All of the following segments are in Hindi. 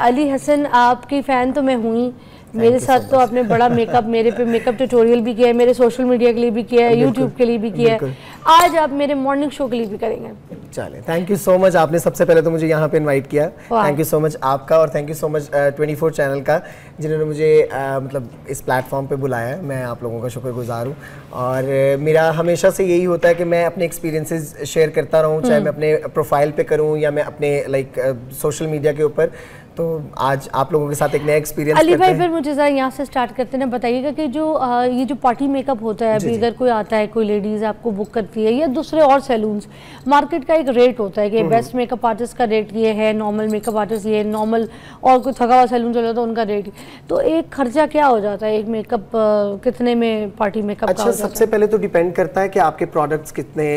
अली हसन, आपकी फ़ैन तो मैं हुई, मेरे साथ तो आपने बड़ा मेकअप, मेरे पे मेकअप ट्यूटोरियल भी किया है, मेरे सोशल मीडिया के लिए भी किया है, यूट्यूब के लिए भी किया है, आज आप मेरे मॉर्निंग शो के लिए भी करेंगे। चले, थैंक यू सो मच, आपने सबसे पहले तो मुझे यहाँ पे इनवाइट किया, थैंक यू सो मच आपका, और thank you so much 24 channel का जिन्होंने मुझे मतलब इस प्लेटफॉर्म पे बुलाया। मैं आप लोगों का शुक्रगुजार हूँ, और मेरा हमेशा से यही होता है कि मैं अपने एक्सपीरियंसेस शेयर करता रहूँ, चाहे मैं अपने प्रोफाइल पे करूँ या मैं अपने सोशल मीडिया के ऊपर। तो आज आप लोगों के साथ एक नया एक्सपीरियंस अली भाई, फिर मुझे ज़रा यहाँ से स्टार्ट करते हैं, बताइएगा कि जो ये जो पार्टी मेकअप होता है, अभी अगर कोई आता है, कोई लेडीज़ आपको बुक करती है या दूसरे और सैलून्स, मार्केट का एक रेट होता है कि बेस्ट मेकअप आर्टिस्ट का रेट ये है, नॉर्मल मेकअप आर्टिस्ट ये, नॉर्मल और कोई थका हुआ सैलून चल रहा तो उनका रेट, तो एक खर्चा क्या हो जाता है एक मेकअप कितने में पार्टी मेकअप? अच्छा, सबसे पहले तो डिपेंड करता है कि आपके प्रोडक्ट्स कितने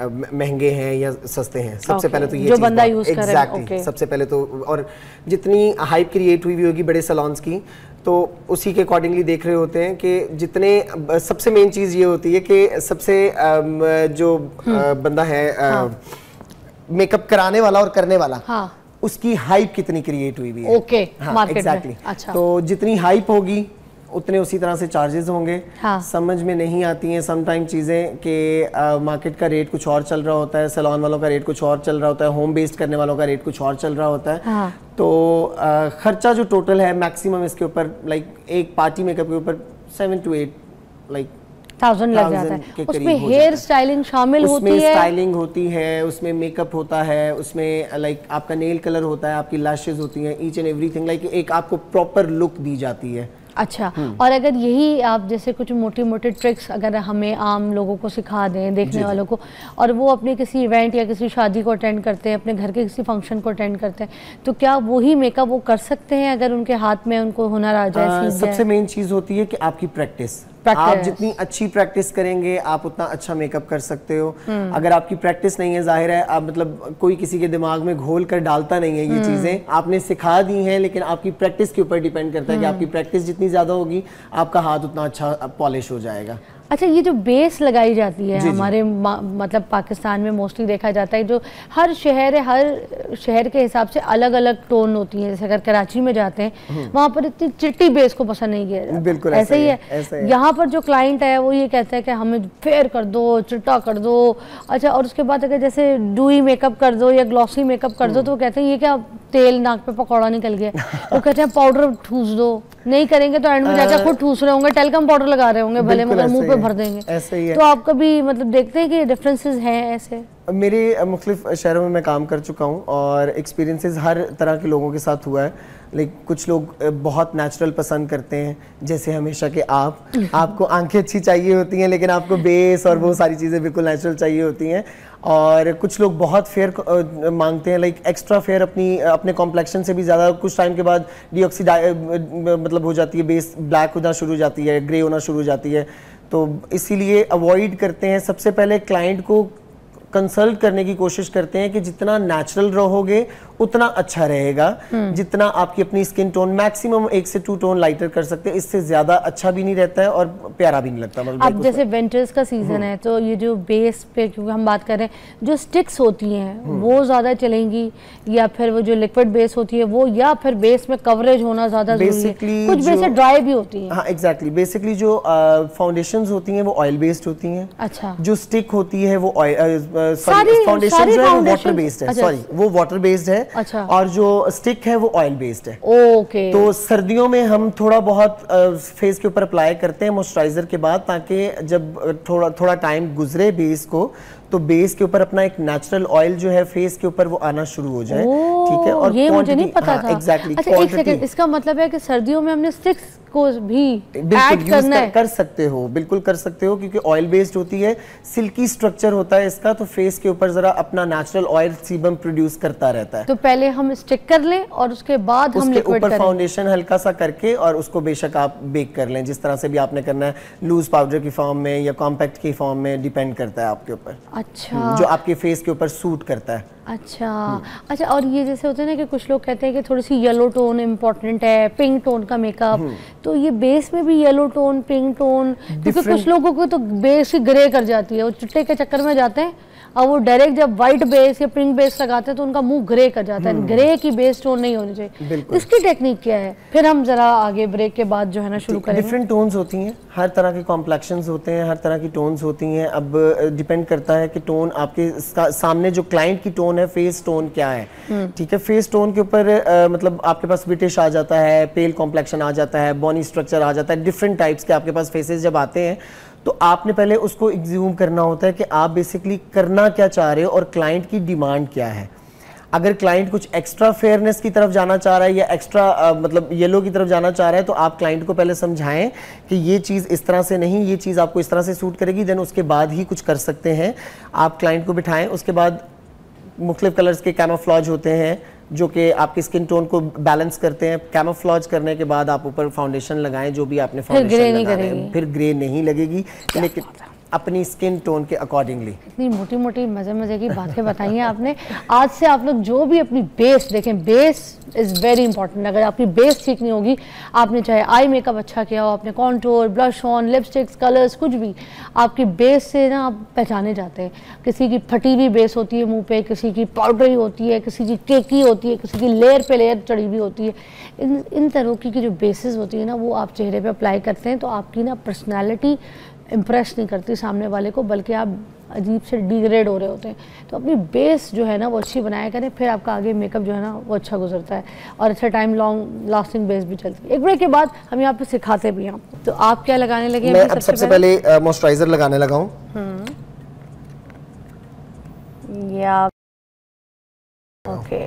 महंगे हैं या सस्ते हैं। सबसे पहले तो ये जो बंदा यूज कर रहा है, सबसे पहले तो, और जितनी हाइप क्रिएट हुई होगी बड़े सैलून्स की, तो उसी के अकॉर्डिंगली देख रहे होते हैं कि जितने, सबसे मेन चीज़ ये होती है कि सबसे जो बंदा है मेकअप कराने वाला और करने वाला, उसकी हाइप कितनी क्रिएट हुई है। ओके, मार्केट में। अच्छा, तो जितनी हाइप होगी उतने उसी तरह से चार्जेस होंगे। समझ में नहीं आती हैं समटाइम चीज़ें कि मार्केट का रेट कुछ और चल रहा होता है, सैलून वालों का रेट कुछ और चल रहा होता है, होम बेस्ड करने वालों का रेट कुछ और चल रहा होता है। तो खर्चा जो टोटल है मैक्सिमम इसके ऊपर, लाइक एक पार्टी मेकअप के ऊपर 7 to 8 1000 लग जाता है। उसमें हेयर स्टाइलिंग शामिल होती है, उसमें स्टाइलिंग होती है, उसमें मेकअप होता है, उसमें लाइक आपका नेल कलर होता है, आपकी लैशेज होती हैं, ईच एंड एवरीथिंग, लाइक एक आपको प्रॉपर लुक दी जाती है। अच्छा, और अगर यही आप जैसे कुछ मोटी मोटी ट्रिक्स अगर हमें आम लोगों को सिखा दें, देखने वालों को, और वो अपने किसी इवेंट या किसी शादी को अटेंड करते हैं, अपने घर के किसी फंक्शन को अटेंड करते हैं, तो क्या वही मेकअप वो कर सकते हैं अगर उनके हाथ में उनको हुनर आ जाए? सबसे मेन चीज़ होती है कि आपकी प्रैक्टिस। आप जितनी अच्छी प्रैक्टिस करेंगे आप उतना अच्छा मेकअप कर सकते हो। अगर आपकी प्रैक्टिस नहीं है, जाहिर है आप मतलब कोई किसी के दिमाग में घोल कर डालता नहीं है, ये चीजें आपने सिखा दी हैं, लेकिन आपकी प्रैक्टिस के ऊपर डिपेंड करता है कि आपकी प्रैक्टिस जितनी ज्यादा होगी आपका हाथ उतना अच्छा पॉलिश हो जाएगा। अच्छा, ये जो बेस लगाई जाती है हमारे मतलब पाकिस्तान में मोस्टली देखा जाता है, जो हर शहर के हिसाब से अलग अलग टोन होती है। जैसे अगर कराची में जाते हैं वहाँ पर इतनी चिट्टी बेस को पसंद नहीं किया जाता, बिल्कुल ऐसे ही है। यहाँ पर जो क्लाइंट है वो ये कहता है कि हमें फेयर कर दो, चिट्टा कर दो। अच्छा, और उसके बाद अगर जैसे डूई मेकअप कर दो या ग्लॉसी मेकअप कर दो तो कहते हैं ये क्या तेल नाक पे पकौड़ा निकल गया। वो कहते हैं पाउडर ठूस दो, नहीं करेंगे तो एंड में जाकर खुद ठूस रहे होंगे, टेलकम पाउडर लगा रहे होंगे भले, मगर मुंह पे भर देंगे। ऐसे ही है। तो आप कभी मतलब देखते हैं कि डिफरेंसेस हैं ऐसे? मेरे मुख्तलिफ शहरों में मैं काम कर चुका हूँ और एक्सपीरियंसेस हर तरह के लोगों के साथ हुआ है। लेकिन कुछ लोग बहुत नेचुरल पसंद करते हैं, जैसे हमेशा के आपको आंखें अच्छी चाहिए होती हैं लेकिन आपको बेस और वो सारी चीज़ें बिल्कुल नेचुरल चाहिए होती हैं। और कुछ लोग बहुत फेयर मांगते हैं, लाइक एक्स्ट्रा फेयर अपने कॉम्प्लेक्शन से भी ज़्यादा। कुछ टाइम के बाद मतलब हो जाती है, बेस ब्लैक होना शुरू हो जाती है, ग्रे होना शुरू हो जाती है। तो इसीलिए अवॉइड करते हैं। सबसे पहले क्लाइंट को कंसल्ट करने की कोशिश करते हैं कि जितना नेचुरल रहोगे उतना अच्छा रहेगा। जितना आपकी अपनी स्किन टोन मैक्सिमम 1 से 2 टोन लाइटर कर सकते हैं, इससे ज्यादा अच्छा भी नहीं रहता है और प्यारा भी नहीं लगता। मतलब अब जैसे विंटर्स का सीजन है तो ये जो बेस पे क्योंकि हम बात कर रहे हैं, जो स्टिक्स होती हैं वो ज्यादा चलेंगी या फिर वो जो लिक्विड बेस होती है वो, या फिर बेस में कवरेज होना ज्यादा जरूरी है? कुछ बेस ड्राई भी होती हैं। हाँ एग्जैक्टली, बेसिकली जो फाउंडेशंस होती हैं वो ऑयल बेस्ड होती हैं। अच्छा, जो स्टिक होती है वो फाउंडेशन जो है वो वाटर बेस्ड है। सॉरी, वो वाटर बेस्ड है। अच्छा, और जो स्टिक है वो ऑयल बेस्ड है। ओके। तो सर्दियों में हम थोड़ा बहुत फेस के ऊपर अप्लाई करते हैं मॉइस्चराइजर के बाद, ताकि जब थोड़ा टाइम गुजरे बेस को, तो बेस के ऊपर अपना एक नेचुरल ऑयल जो है फेस के ऊपर वो आना शुरू हो जाए। ठीक है, और ये मुझे नहीं पता था। एग्जैक्टली। अच्छा, एक सेकंड, इसका मतलब है कि सर्दियों में हमने स्टिक्स को भी ऐड करना है? कर सकते हो, बिल्कुल कर सकते हो, क्योंकि ऑयल बेस्ड होती है, सिल्की स्ट्रक्चर होता है इसका, तो फेस के ऊपर जरा अपना नेचुरल ऑयल सीबम प्रोड्यूस करता रहता है। तो पहले हम स्टिक कर लें और उसके बाद हम लिक्विड ऊपर फाउंडेशन हल्का सा करके, और उसको बेशक आप बेक कर लें जिस तरह से भी आपने करना है, लूज पाउडर की फॉर्म में या कॉम्पैक्ट की फॉर्म में, डिपेंड करता है आपके ऊपर। अच्छा, जो आपके फेस के ऊपर सूट करता है। अच्छा, और ये जैसे होता है ना कि कुछ लोग कहते हैं कि थोड़ी सी येलो टोन इम्पोर्टेंट है, पिंक टोन का मेकअप, तो ये बेस में भी येलो टोन, पिंक टोन, क्योंकि कुछ लोगों को तो बेस ही ग्रे कर जाती है, वो चिट्टे के चक्कर में जाते हैं और वो डायरेक्ट जब व्हाइट बेस या पिंक बेस लगाते हैं तो उनका मुंह ग्रे कर जाता है। ग्रे की बेस टोन नहीं होनी चाहिए। इसकी टेक्निक क्या है? फिर हम जरा आगे ब्रेक के बाद जो है ना शुरू करेंगे। डिफरेंट टोन्स होती हैं, हर तरह के कॉम्प्लेक्शंस होते हैं, हर तरह की टोन्स होती हैं। अब डिपेंड करता है कि टोन आपके सामने जो क्लाइंट की टोन है, फेस टोन क्या है, ठीक है। फेस टोन के ऊपर मतलब आपके पास ब्रिटिश आ जाता है, पेल कॉम्प्लेक्शन आ जाता है, बॉनी स्ट्रक्चर आ जाता है, डिफरेंट टाइप्स के आपके पास फेसेस जब आते हैं तो आपने पहले उसको एग्ज्यूम करना होता है कि आप बेसिकली करना क्या चाह रहे हो और क्लाइंट की डिमांड क्या है। अगर क्लाइंट कुछ एक्स्ट्रा फेयरनेस की तरफ जाना चाह रहा है या एक्स्ट्रा मतलब येलो की तरफ जाना चाह रहा है तो आप क्लाइंट को पहले समझाएं कि ये चीज़ इस तरह से नहीं, ये चीज़ आपको इस तरह से सूट करेगी, देन उसके बाद ही कुछ कर सकते हैं। आप क्लाइंट को बिठाएं, उसके बाद मुख्तलिफ कलर्स के कैमोफ्लेज होते हैं जो कि आपकी स्किन टोन को बैलेंस करते हैं। कैमोफ्लेज करने के बाद आप ऊपर फाउंडेशन लगाएं, जो भी आपने फाउंडेशन लगाना है, फिर ग्रे नहीं लगेगी, लेकिन अपनी स्किन टोन के अकॉर्डिंगली। इतनी मोटी मोटी मजे मजे की बातें बताई हैं आपने। आज से आप लोग जो भी अपनी बेस देखें, बेस इज़ वेरी इंपॉर्टेंट। अगर आपकी बेस ठीक नहीं होगी, आपने चाहे आई मेकअप अच्छा किया हो, आपने contour, blush on, lipsticks, colours, कुछ भी, आपकी बेस से ना आप पहचाने जाते हैं। किसी की फटी हुई बेस होती है मुंह पे, किसी की पाउडरी होती है, किसी की केकी होती है, किसी की लेयर पे लेयर चढ़ी हुई होती है। इन तरह की जो बेसिस होती है ना, वो आप चेहरे पे अप्लाई करते हैं तो आपकी ना पर्सनैलिटी इम्प्रेस नहीं करती सामने वाले को, बल्कि आप अजीब से डिग्रेड हो रहे होते हैं। तो अपनी बेस जो है ना वो अच्छी बनाया करें, फिर आपका आगे मेकअप जो है ना वो अच्छा गुजरता है और अच्छा टाइम लॉन्ग लास्टिंग बेस भी चलती है। एक ब्रेक के बाद हम यहाँ पे सिखाते भी हैं आपको। तो आप क्या लगाने लगे? मैं अब सबसे पहले मॉइस्चराइजर लगाने लगा हूँ। Okay,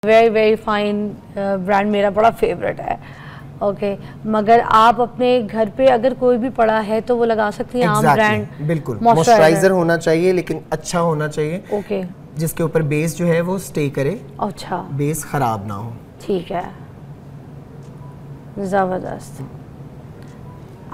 very very fine brand, मेरा बड़ा फेवरेट है। ओके, मगर आप अपने घर पे अगर कोई भी पड़ा है तो वो लगा सकती हैं। आम ब्रांड बिल्कुल मॉइस्चराइजर होना चाहिए, लेकिन अच्छा होना चाहिए। ओके, जिसके ऊपर बेस जो है वो स्टे करे, अच्छा, बेस खराब ना हो। ठीक है, ज़बरदस्त।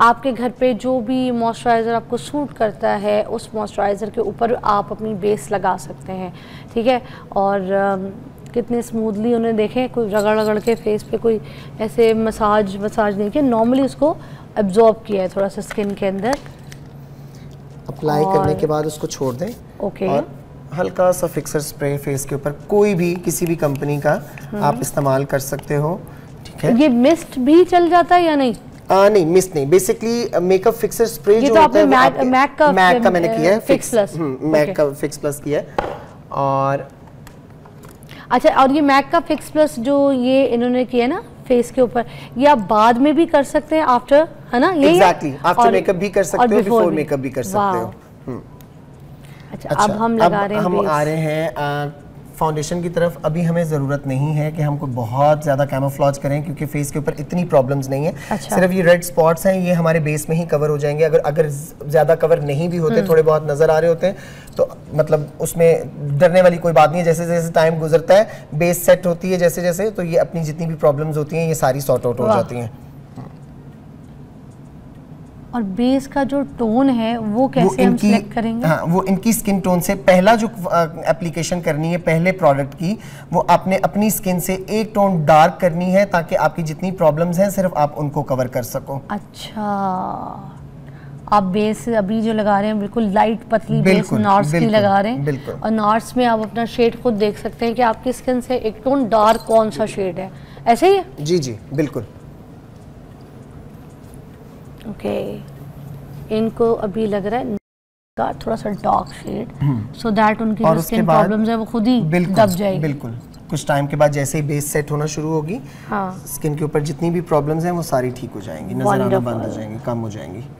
आपके घर पे जो भी मॉइस्चराइज़र आपको सूट करता है उस मॉइस्चराइज़र के ऊपर आप अपनी बेस लगा सकते हैं, ठीक है। और कितने स्मूथली उन्हें देखें, कोई रगड़ रगड़ के फेस पे कोई ऐसे मसाज नहीं किया, नॉर्मली उसको एब्जॉर्ब किया है थोड़ा सा स्किन के अंदर। अप्लाई करने के बाद उसको छोड़ दें। ओके, और हल्का सा फिक्सर स्प्रे फेस के ऊपर कोई भी किसी भी कंपनी का आप इस्तेमाल कर सकते हो, ठीक है। ये मिस्ट भी चल जाता है या नहीं? नहीं, मिस्ट नहीं, बेसिकली मेकअप फिक्सर स्प्रे जो तो होता है मैक का मैंने किया है, फिक्स प्लस, मैक का फिक्स प्लस किया है। और अच्छा, और ये मैक का फिक्स प्लस जो ये इन्होंने किया ना फेस के ऊपर, ये आप बाद में भी कर सकते हैं, आफ्टर, है ना? ये एग्जैक्टली, आफ्टर मेकअप भी कर सकते हो, बिफोर मेकअप भी कर सकते हो। अच्छा, अब हम लगा रहे हैं, हम आ रहे हैं फाउंडेशन की तरफ। अभी हमें ज़रूरत नहीं है कि हमको बहुत ज़्यादा कैमोफ्लेज करें, क्योंकि फेस के ऊपर इतनी प्रॉब्लम्स नहीं है। अच्छा। सिर्फ ये रेड स्पॉट्स हैं, ये हमारे बेस में ही कवर हो जाएंगे। अगर ज़्यादा कवर नहीं भी होते, थोड़े बहुत नज़र आ रहे होते हैं, तो मतलब उसमें डरने वाली कोई बात नहीं है। जैसे जैसे टाइम गुजरता है, बेस सेट होती है जैसे जैसे, तो ये अपनी जितनी भी प्रॉब्लम्स होती हैं ये सारी सॉर्ट आउट हो जाती हैं। और बेस का जो टोन है वो कैसे हम सिलेक्ट करेंगे? हाँ, वो इनकी स्किन टोन से पहला जो एप्लीकेशन करनी है पहले प्रोडक्ट की, वो आपने अपनी स्किन से एक टोन डार्क करनी है, ताकि आपकी जितनी प्रॉब्लम्स हैं सिर्फ आप उनको कवर कर सको। अच्छा, आप बेस अभी जो लगा रहे हैं बिल्कुल लाइट पतली बेस नॉर्स की लगा रहे हैं। बिल्कुल। और नॉर्स में आप अपना शेड खुद देख सकते हैं कि आपकी स्किन से एक टोन डार्क कौन सा शेड है, ऐसे ही है? जी जी बिल्कुल। ओके, इनको अभी लग रहा है का थोड़ा सा डार्क शेड, सो दैट उनकी जो स्किन प्रॉब्लम्स है वो खुद ही दब जाएगी। बिल्कुल, कुछ टाइम के बाद जैसे ही बेस सेट होना शुरू होगी, हाँ, स्किन के ऊपर जितनी भी प्रॉब्लम्स हैं वो सारी ठीक हो जाएंगी, नजर आना बंद हो जाएंगी, कम हो जाएंगी।